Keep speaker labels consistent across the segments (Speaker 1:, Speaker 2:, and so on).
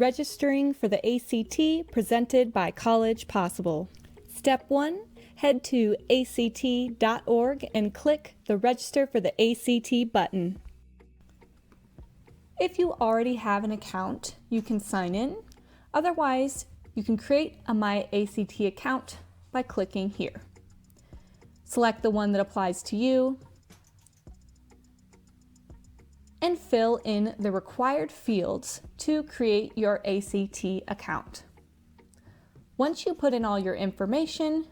Speaker 1: Registering for the ACT presented by College Possible. Step 1. Head to act.org and click the Register for the ACT button. If you already have an account, you can sign in. Otherwise, you can create a My ACT account by clicking here. Select the one that applies to you and fill in the required fields to create your ACT account. Once you put in all your information,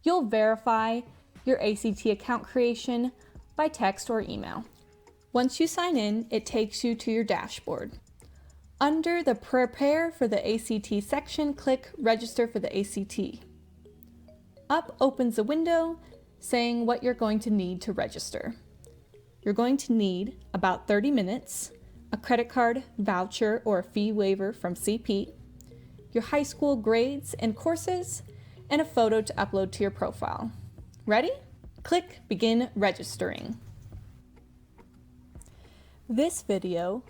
Speaker 1: you'll verify your ACT account creation by text or email. Once you sign in, it takes you to your dashboard. Under the Prepare for the ACT section, click Register for the ACT. Up opens a window saying what you're going to need to register. You're going to need about 30 minutes, a credit card, voucher, or a fee waiver from CP, your high school grades and courses, and a photo to upload to your profile. Ready? Click Begin Registering. This video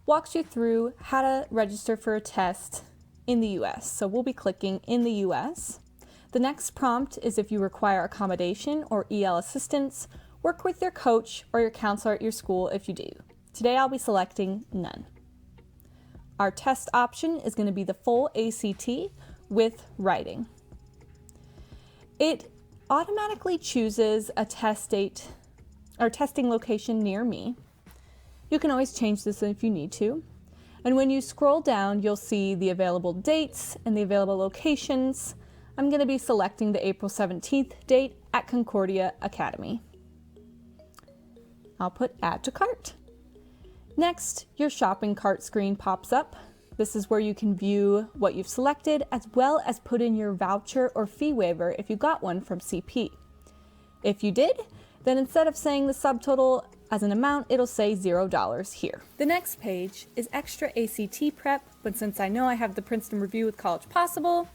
Speaker 1: walks you through how to register for a test in the US. So we'll be clicking in the US. The next prompt is if you require accommodation or EL assistance. Work with your coach or your counselor at your school if you do. Today I'll be selecting none. Our test option is going to be the full ACT with writing. It automatically chooses a test date or testing location near me. You can always change this if you need to. And when you scroll down, you'll see the available dates and the available locations. I'm going to be selecting the April 17th date at Concordia Academy. I'll put Add to Cart. Next, your shopping cart screen pops up. This is where you can view what you've selected as well as put in your voucher or fee waiver if you got one from CP. If you did, then instead of saying the subtotal as an amount, it'll say $0 here. The next page is extra ACT prep, but since I know I have the Princeton Review with College Possible,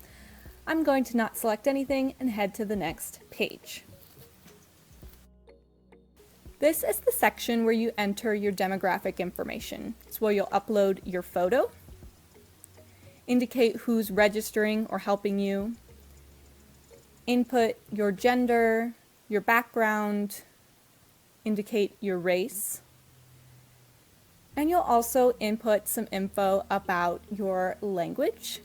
Speaker 1: I'm going to not select anything and head to the next page. This is the section where you enter your demographic information. It's where you'll upload your photo, indicate who's registering or helping you, input your gender, your background, indicate your race, and you'll also input some info about your language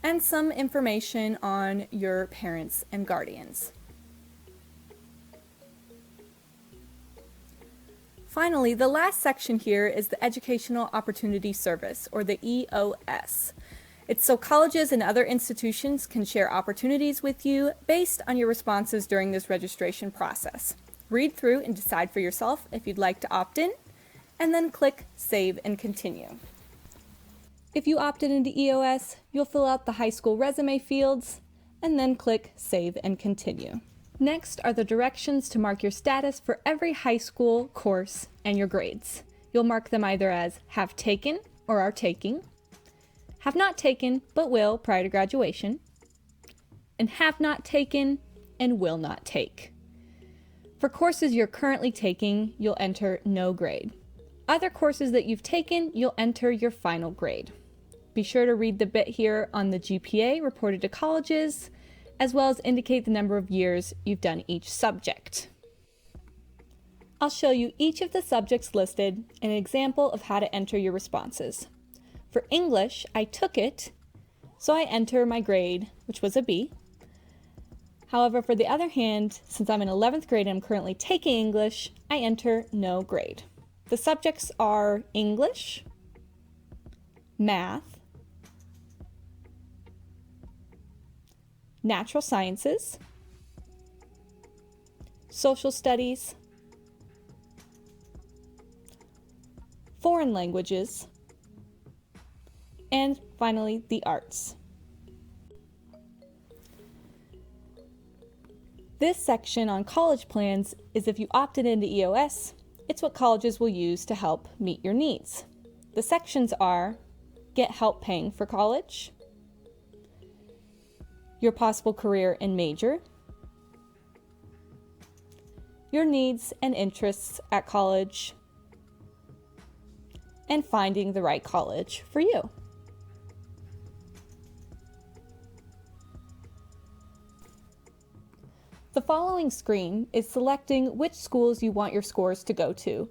Speaker 1: and some information on your parents and guardians. Finally, the last section here is the Educational Opportunity Service, or the EOS. It's so colleges and other institutions can share opportunities with you based on your responses during this registration process. Read through and decide for yourself if you'd like to opt in, and then click Save and Continue. If you opted into EOS, you'll fill out the high school resume fields, and then click Save and Continue. Next are the directions to mark your status for every high school course and your grades. You'll mark them either as have taken or are taking, have not taken but will prior to graduation, and have not taken and will not take. For courses you're currently taking, you'll enter no grade. Other courses that you've taken, you'll enter your final grade. Be sure to read the bit here on the GPA reported to colleges, as well as indicate the number of years you've done each subject. I'll show you each of the subjects listed and an example of how to enter your responses. For English, I took it, so I enter my grade, which was a B. However, for the other hand, since I'm in 11th grade and I'm currently taking English, I enter no grade. The subjects are English, math, natural sciences, social studies, foreign languages, and finally the arts. This section on college plans is if you opted into EOS, it's what colleges will use to help meet your needs. The sections are get help paying for college, your possible career and major, your needs and interests at college, and finding the right college for you. The following screen is selecting which schools you want your scores to go to.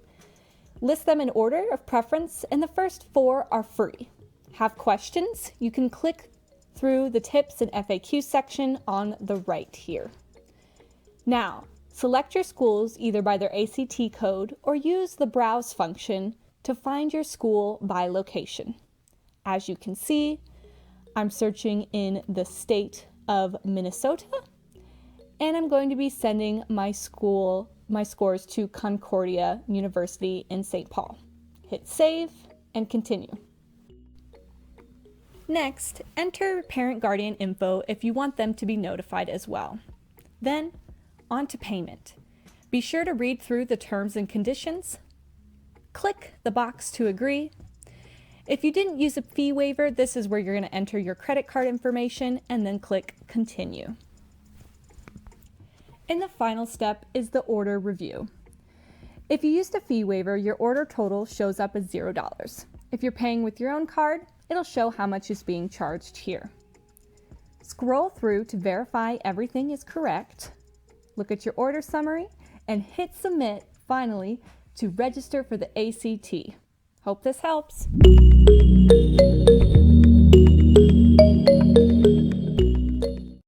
Speaker 1: List them in order of preference, and the first 4 are free. Have questions? You can click through the tips and FAQ section on the right here. Now, select your schools either by their ACT code or use the browse function to find your school by location. As you can see, I'm searching in the state of Minnesota, and I'm going to be sending my scores to Concordia University in St. Paul. Hit save and continue. Next, enter parent guardian info if you want them to be notified as well. Then, on to payment. Be sure to read through the terms and conditions. Click the box to agree. If you didn't use a fee waiver, this is where you're going to enter your credit card information and then click continue. And the final step is the order review. If you used a fee waiver, your order total shows up as $0. If you're paying with your own card, it'll show how much is being charged here. Scroll through to verify everything is correct. Look at your order summary and hit submit finally to register for the ACT. Hope this helps.